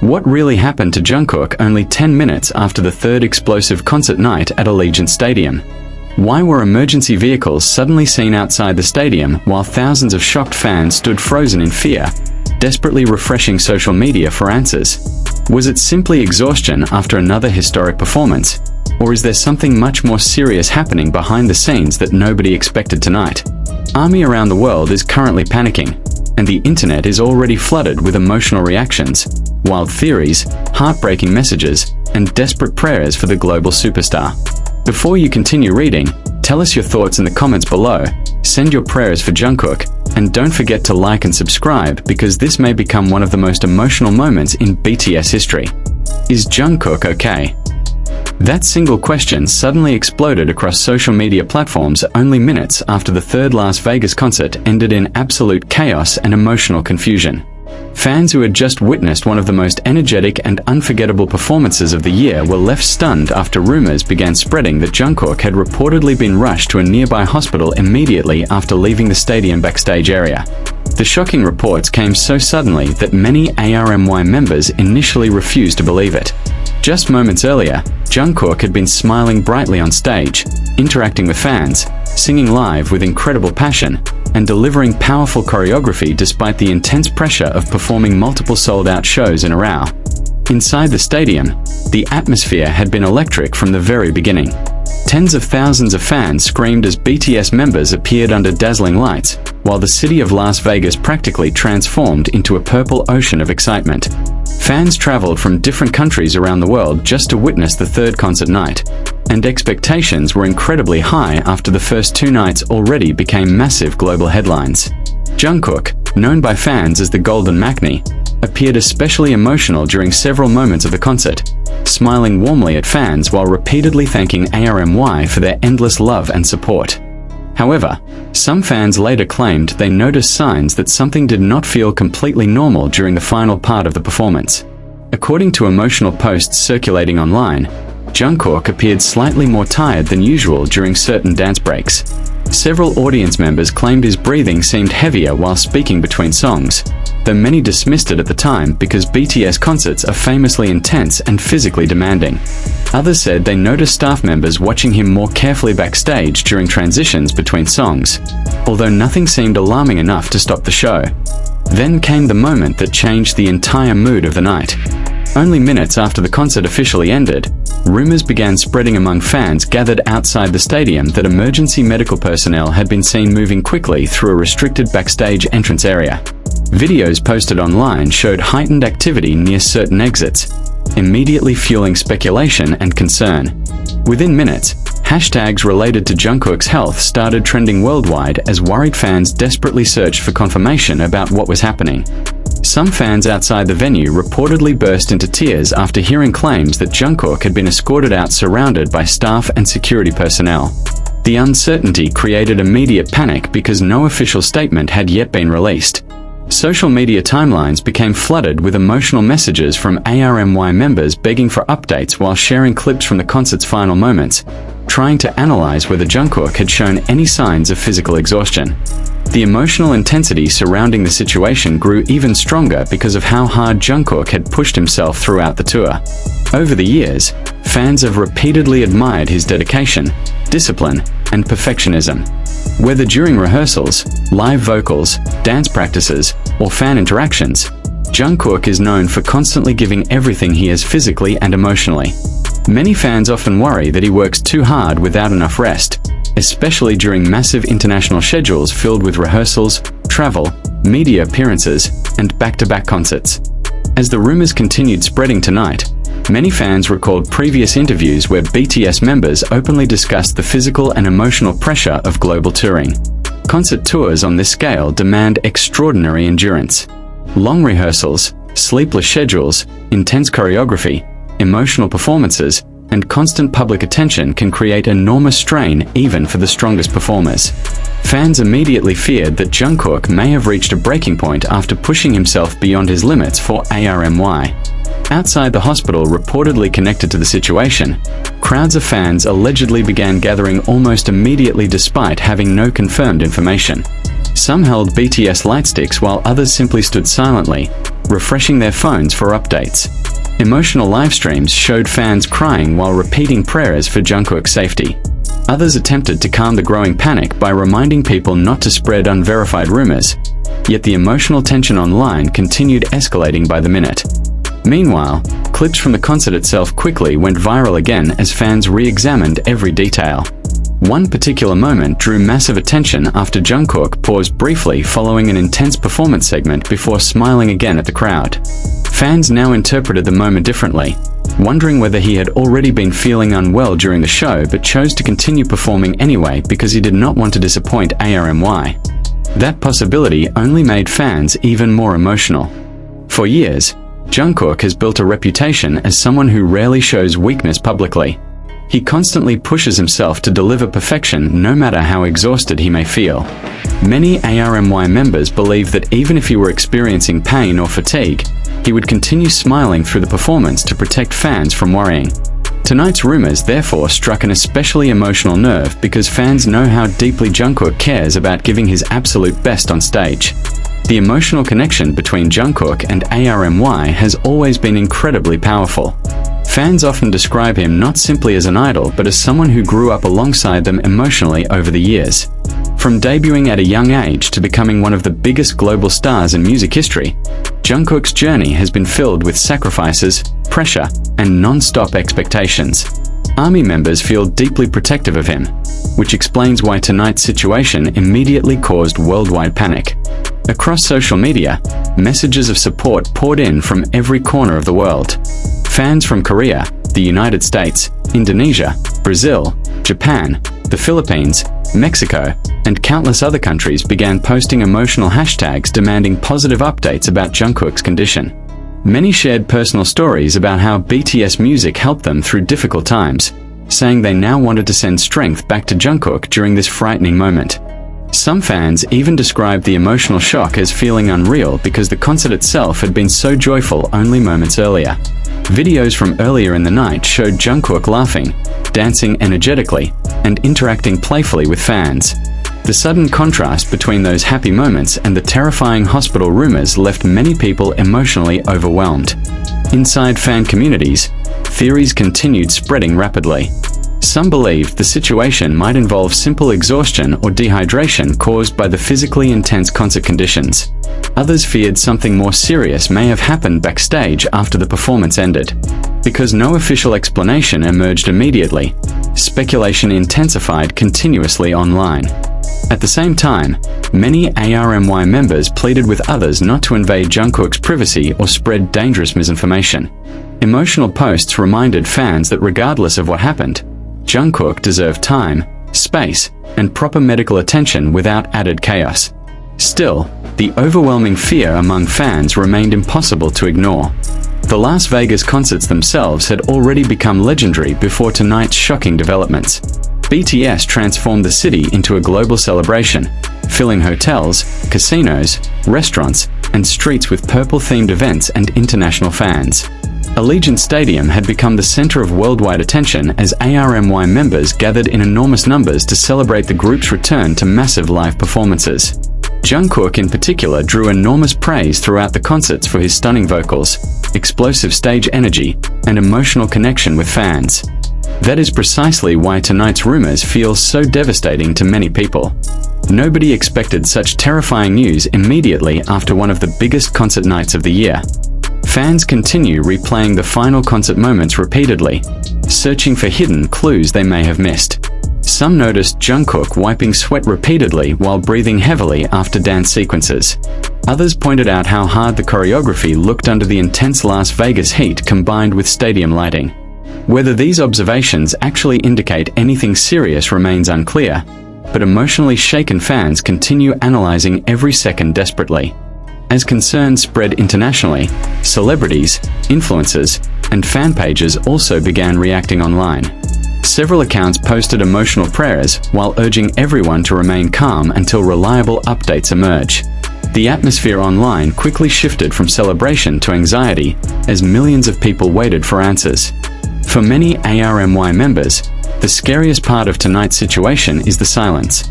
What really happened to Jungkook only 10 minutes after the third explosive concert night at Allegiant Stadium? Why were emergency vehicles suddenly seen outside the stadium while thousands of shocked fans stood frozen in fear, desperately refreshing social media for answers? Was it simply exhaustion after another historic performance? Or is there something much more serious happening behind the scenes that nobody expected tonight? ARMY around the world is currently panicking, and the internet is already flooded with emotional reactions, wild theories, heartbreaking messages, and desperate prayers for the global superstar. Before you continue reading, tell us your thoughts in the comments below, send your prayers for Jungkook, and don't forget to like and subscribe because this may become one of the most emotional moments in BTS history. Is Jungkook okay? That single question suddenly exploded across social media platforms only minutes after the third Las Vegas concert ended in absolute chaos and emotional confusion. Fans who had just witnessed one of the most energetic and unforgettable performances of the year were left stunned after rumors began spreading that Jungkook had reportedly been rushed to a nearby hospital immediately after leaving the stadium backstage area. The shocking reports came so suddenly that many ARMY members initially refused to believe it. Just moments earlier, Jungkook had been smiling brightly on stage, interacting with fans, singing live with incredible passion, and delivering powerful choreography despite the intense pressure of performing multiple sold-out shows in a row. Inside the stadium, the atmosphere had been electric from the very beginning. Tens of thousands of fans screamed as BTS members appeared under dazzling lights, while the city of Las Vegas practically transformed into a purple ocean of excitement. Fans traveled from different countries around the world just to witness the third concert night, and expectations were incredibly high after the first two nights already became massive global headlines. Jungkook, known by fans as the Golden Maknae, appeared especially emotional during several moments of the concert, smiling warmly at fans while repeatedly thanking ARMY for their endless love and support. However, some fans later claimed they noticed signs that something did not feel completely normal during the final part of the performance. According to emotional posts circulating online, Jungkook appeared slightly more tired than usual during certain dance breaks. Several audience members claimed his breathing seemed heavier while speaking between songs, though many dismissed it at the time because BTS concerts are famously intense and physically demanding. Others said they noticed staff members watching him more carefully backstage during transitions between songs, although nothing seemed alarming enough to stop the show. Then came the moment that changed the entire mood of the night. Only minutes after the concert officially ended, rumors began spreading among fans gathered outside the stadium that emergency medical personnel had been seen moving quickly through a restricted backstage entrance area. Videos posted online showed heightened activity near certain exits, immediately fueling speculation and concern. Within minutes, hashtags related to Jungkook's health started trending worldwide as worried fans desperately searched for confirmation about what was happening. Some fans outside the venue reportedly burst into tears after hearing claims that Jungkook had been escorted out surrounded by staff and security personnel. The uncertainty created immediate panic because no official statement had yet been released. Social media timelines became flooded with emotional messages from ARMY members begging for updates while sharing clips from the concert's final moments, trying to analyze whether Jungkook had shown any signs of physical exhaustion. The emotional intensity surrounding the situation grew even stronger because of how hard Jungkook had pushed himself throughout the tour. Over the years, fans have repeatedly admired his dedication, discipline, and perfectionism. Whether during rehearsals, live vocals, dance practices, or fan interactions, Jungkook is known for constantly giving everything he has physically and emotionally. Many fans often worry that he works too hard without enough rest, especially during massive international schedules filled with rehearsals, travel, media appearances, and back-to-back concerts. As the rumors continued spreading tonight, many fans recalled previous interviews where BTS members openly discussed the physical and emotional pressure of global touring. Concert tours on this scale demand extraordinary endurance. Long rehearsals, sleepless schedules, intense choreography, emotional performances, and constant public attention can create enormous strain even for the strongest performers. Fans immediately feared that Jungkook may have reached a breaking point after pushing himself beyond his limits for ARMY. Outside the hospital reportedly connected to the situation, crowds of fans allegedly began gathering almost immediately despite having no confirmed information. Some held BTS lightsticks while others simply stood silently, refreshing their phones for updates. Emotional live streams showed fans crying while repeating prayers for Jungkook's safety. Others attempted to calm the growing panic by reminding people not to spread unverified rumors. Yet the emotional tension online continued escalating by the minute. Meanwhile, clips from the concert itself quickly went viral again as fans re-examined every detail. One particular moment drew massive attention after Jungkook paused briefly following an intense performance segment before smiling again at the crowd. Fans now interpreted the moment differently, wondering whether he had already been feeling unwell during the show but chose to continue performing anyway because he did not want to disappoint ARMY. That possibility only made fans even more emotional. For years, Jungkook has built a reputation as someone who rarely shows weakness publicly. He constantly pushes himself to deliver perfection no matter how exhausted he may feel. Many ARMY members believe that even if he were experiencing pain or fatigue, he would continue smiling through the performance to protect fans from worrying. Tonight's rumors therefore struck an especially emotional nerve because fans know how deeply Jungkook cares about giving his absolute best on stage. The emotional connection between Jungkook and ARMY has always been incredibly powerful. Fans often describe him not simply as an idol but as someone who grew up alongside them emotionally over the years. From debuting at a young age to becoming one of the biggest global stars in music history, Jungkook's journey has been filled with sacrifices, pressure, and non-stop expectations. ARMY members feel deeply protective of him, which explains why tonight's situation immediately caused worldwide panic. Across social media, messages of support poured in from every corner of the world. Fans from Korea, the United States, Indonesia, Brazil, Japan, the Philippines, Mexico, and countless other countries began posting emotional hashtags demanding positive updates about Jungkook's condition. Many shared personal stories about how BTS music helped them through difficult times, saying they now wanted to send strength back to Jungkook during this frightening moment. Some fans even described the emotional shock as feeling unreal because the concert itself had been so joyful only moments earlier. Videos from earlier in the night showed Jungkook laughing, dancing energetically, and interacting playfully with fans. The sudden contrast between those happy moments and the terrifying hospital rumors left many people emotionally overwhelmed. Inside fan communities, theories continued spreading rapidly. Some believed the situation might involve simple exhaustion or dehydration caused by the physically intense concert conditions. Others feared something more serious may have happened backstage after the performance ended. Because no official explanation emerged immediately, speculation intensified continuously online. At the same time, many ARMY members pleaded with others not to invade Jungkook's privacy or spread dangerous misinformation. Emotional posts reminded fans that regardless of what happened, Jungkook deserved time, space, and proper medical attention without added chaos. Still, the overwhelming fear among fans remained impossible to ignore. The Las Vegas concerts themselves had already become legendary before tonight's shocking developments. BTS transformed the city into a global celebration, filling hotels, casinos, restaurants, and streets with purple-themed events and international fans. Allegiant Stadium had become the center of worldwide attention as ARMY members gathered in enormous numbers to celebrate the group's return to massive live performances. Jungkook in particular drew enormous praise throughout the concerts for his stunning vocals, explosive stage energy, and emotional connection with fans. That is precisely why tonight's rumors feel so devastating to many people. Nobody expected such terrifying news immediately after one of the biggest concert nights of the year. Fans continue replaying the final concert moments repeatedly, searching for hidden clues they may have missed. Some noticed Jungkook wiping sweat repeatedly while breathing heavily after dance sequences. Others pointed out how hard the choreography looked under the intense Las Vegas heat combined with stadium lighting. Whether these observations actually indicate anything serious remains unclear, but emotionally shaken fans continue analyzing every second desperately. As concerns spread internationally, celebrities, influencers, and fan pages also began reacting online. Several accounts posted emotional prayers while urging everyone to remain calm until reliable updates emerge. The atmosphere online quickly shifted from celebration to anxiety as millions of people waited for answers. For many ARMY members, the scariest part of tonight's situation is the silence.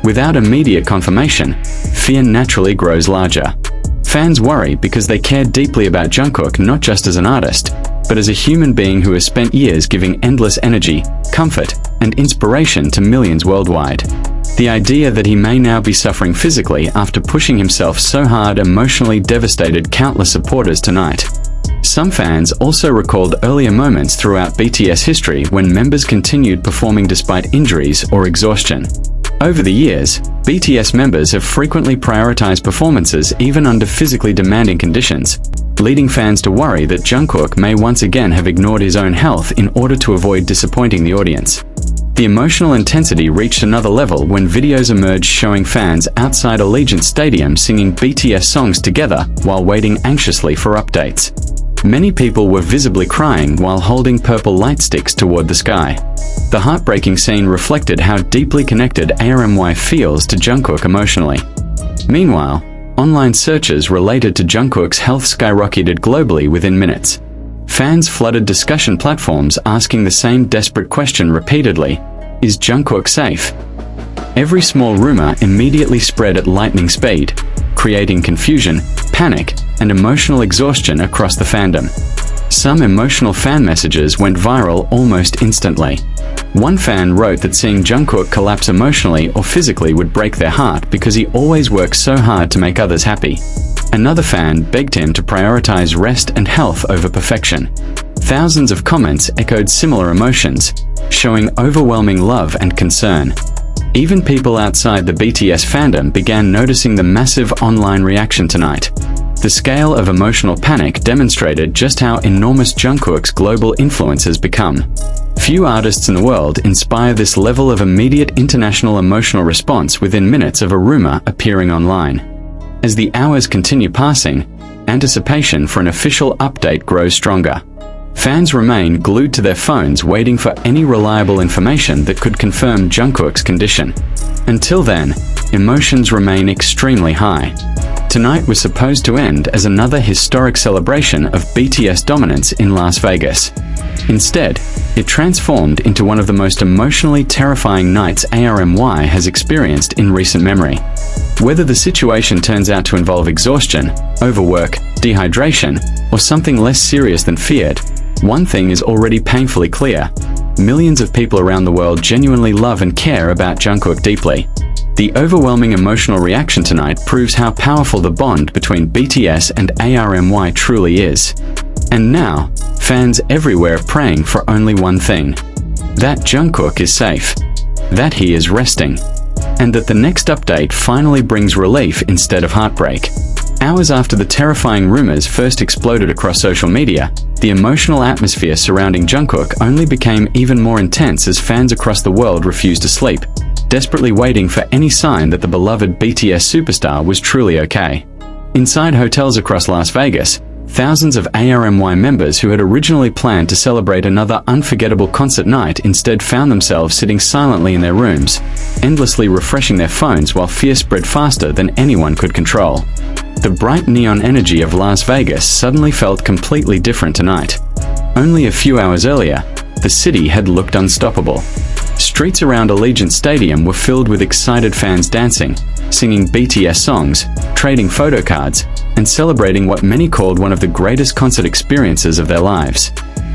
Without immediate confirmation, fear naturally grows larger. Fans worry because they care deeply about Jungkook not just as an artist, but as a human being who has spent years giving endless energy, comfort, and inspiration to millions worldwide. The idea that he may now be suffering physically after pushing himself so hard emotionally devastated countless supporters tonight. Some fans also recalled earlier moments throughout BTS history when members continued performing despite injuries or exhaustion. Over the years, BTS members have frequently prioritized performances even under physically demanding conditions, leading fans to worry that Jungkook may once again have ignored his own health in order to avoid disappointing the audience. The emotional intensity reached another level when videos emerged showing fans outside Allegiant Stadium singing BTS songs together while waiting anxiously for updates. Many people were visibly crying while holding purple light sticks toward the sky. The heartbreaking scene reflected how deeply connected ARMY feels to Jungkook emotionally. Meanwhile, online searches related to Jungkook's health skyrocketed globally within minutes. Fans flooded discussion platforms asking the same desperate question repeatedly: is Jungkook safe? Every small rumor immediately spread at lightning speed, creating confusion, panic, and emotional exhaustion across the fandom. Some emotional fan messages went viral almost instantly. One fan wrote that seeing Jungkook collapse emotionally or physically would break their heart because he always works so hard to make others happy. Another fan begged him to prioritize rest and health over perfection. Thousands of comments echoed similar emotions, showing overwhelming love and concern. Even people outside the BTS fandom began noticing the massive online reaction tonight. The scale of emotional panic demonstrated just how enormous Jungkook's global influence has become. Few artists in the world inspire this level of immediate international emotional response within minutes of a rumor appearing online. As the hours continue passing, anticipation for an official update grows stronger. Fans remain glued to their phones waiting for any reliable information that could confirm Jungkook's condition. Until then, emotions remain extremely high. Tonight was supposed to end as another historic celebration of BTS dominance in Las Vegas. Instead, it transformed into one of the most emotionally terrifying nights ARMY has experienced in recent memory. Whether the situation turns out to involve exhaustion, overwork, dehydration, or something less serious than feared, one thing is already painfully clear: millions of people around the world genuinely love and care about Jungkook deeply. The overwhelming emotional reaction tonight proves how powerful the bond between BTS and ARMY truly is. And now, fans everywhere are praying for only one thing: that Jungkook is safe, that he is resting, and that the next update finally brings relief instead of heartbreak. Hours after the terrifying rumors first exploded across social media, the emotional atmosphere surrounding Jungkook only became even more intense as fans across the world refused to sleep, desperately waiting for any sign that the beloved BTS superstar was truly okay. Inside hotels across Las Vegas, thousands of ARMY members who had originally planned to celebrate another unforgettable concert night instead found themselves sitting silently in their rooms, endlessly refreshing their phones while fear spread faster than anyone could control. The bright neon energy of Las Vegas suddenly felt completely different tonight. Only a few hours earlier, the city had looked unstoppable. Streets around Allegiant Stadium were filled with excited fans dancing, singing BTS songs, trading photo cards, and celebrating what many called one of the greatest concert experiences of their lives.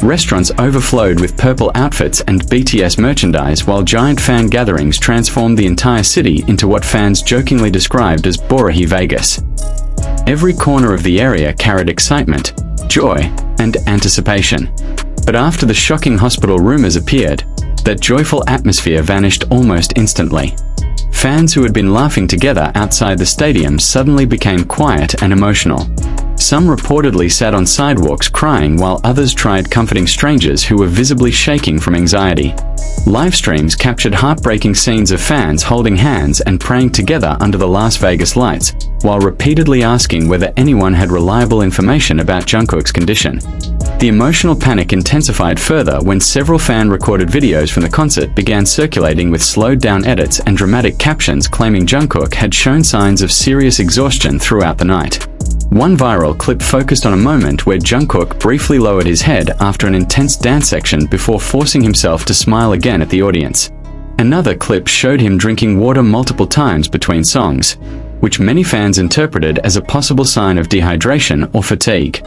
Restaurants overflowed with purple outfits and BTS merchandise, while giant fan gatherings transformed the entire city into what fans jokingly described as Borahi Vegas. Every corner of the area carried excitement, joy, and anticipation. But after the shocking hospital rumors appeared, that joyful atmosphere vanished almost instantly. Fans who had been laughing together outside the stadium suddenly became quiet and emotional. Some reportedly sat on sidewalks crying while others tried comforting strangers who were visibly shaking from anxiety. Live streams captured heartbreaking scenes of fans holding hands and praying together under the Las Vegas lights, while repeatedly asking whether anyone had reliable information about Jungkook's condition. The emotional panic intensified further when several fan-recorded videos from the concert began circulating with slowed-down edits and dramatic captions claiming Jungkook had shown signs of serious exhaustion throughout the night. One viral clip focused on a moment where Jungkook briefly lowered his head after an intense dance section before forcing himself to smile again at the audience. Another clip showed him drinking water multiple times between songs. which many fans interpreted as a possible sign of dehydration or fatigue.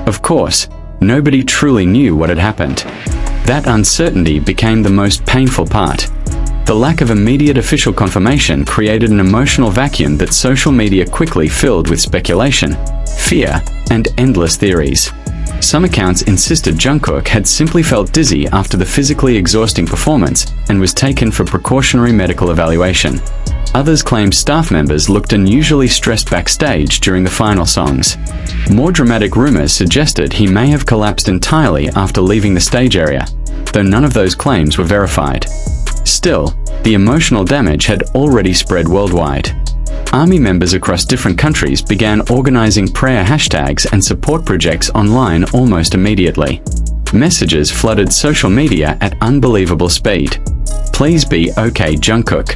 Of course, nobody truly knew what had happened. That uncertainty became the most painful part. The lack of immediate official confirmation created an emotional vacuum that social media quickly filled with speculation, fear, and endless theories. Some accounts insisted Jungkook had simply felt dizzy after the physically exhausting performance and was taken for precautionary medical evaluation. Others claimed staff members looked unusually stressed backstage during the final songs. More dramatic rumors suggested he may have collapsed entirely after leaving the stage area, though none of those claims were verified. Still, the emotional damage had already spread worldwide. Army members across different countries began organizing prayer hashtags and support projects online almost immediately. Messages flooded social media at unbelievable speed. "Please be okay, Jungkook.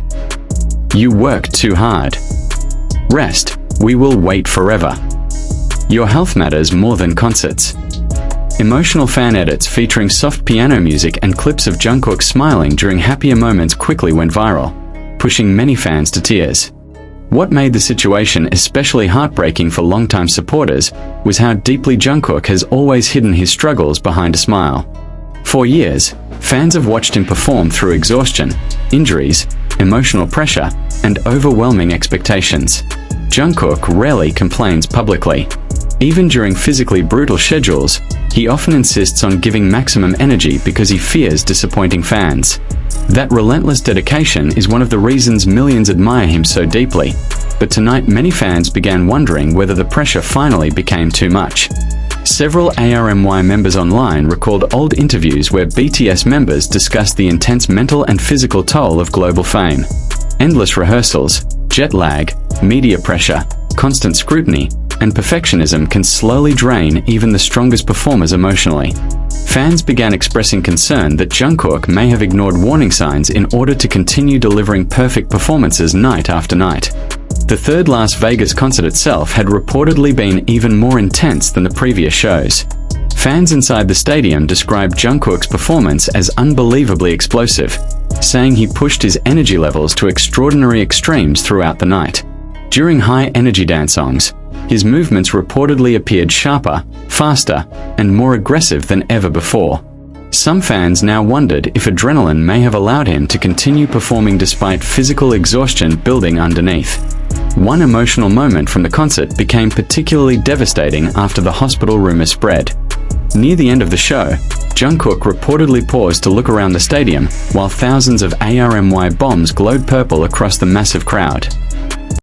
You worked too hard. Rest, we will wait forever. Your health matters more than concerts." Emotional fan edits featuring soft piano music and clips of Jungkook smiling during happier moments quickly went viral, pushing many fans to tears. What made the situation especially heartbreaking for longtime supporters was how deeply Jungkook has always hidden his struggles behind a smile. For years, fans have watched him perform through exhaustion, injuries, emotional pressure, and overwhelming expectations. Jungkook rarely complains publicly. Even during physically brutal schedules, he often insists on giving maximum energy because he fears disappointing fans. That relentless dedication is one of the reasons millions admire him so deeply. But tonight many fans began wondering whether the pressure finally became too much. Several ARMY members online recalled old interviews where BTS members discussed the intense mental and physical toll of global fame. Endless rehearsals, jet lag, media pressure, constant scrutiny, and perfectionism can slowly drain even the strongest performers emotionally. Fans began expressing concern that Jungkook may have ignored warning signs in order to continue delivering perfect performances night after night. The third Las Vegas concert itself had reportedly been even more intense than the previous shows. Fans inside the stadium described Jungkook's performance as unbelievably explosive, saying he pushed his energy levels to extraordinary extremes throughout the night. During high-energy dance songs, his movements reportedly appeared sharper, faster, and more aggressive than ever before. Some fans now wondered if adrenaline may have allowed him to continue performing despite physical exhaustion building underneath. One emotional moment from the concert became particularly devastating after the hospital rumor spread. Near the end of the show, Jungkook reportedly paused to look around the stadium while thousands of ARMY bombs glowed purple across the massive crowd.